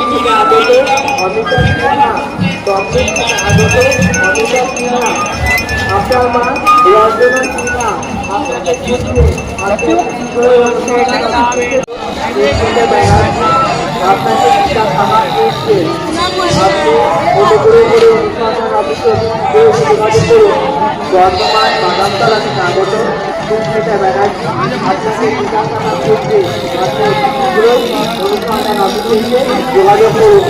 থেকে আগত অমিতা সিনহা, দক্ষিণ থেকে আগত অমিতা সিনহা, আপনার মা রঞ্জনা সিনহা, আপনাকে ব্যানার্জি আপনাকে টিকা খাওয়া করছে। আপনি মনে করে অনুসন্ধান অফিসে যোগাযোগ করুন। বর্তমান বাদামতলা থেকে আগত সুস্মিতা ব্যানার্জি আপনাকে টিকা খাওয়া করছে। আপনি অনুসন্ধান অফিসে যোগাযোগ করুন।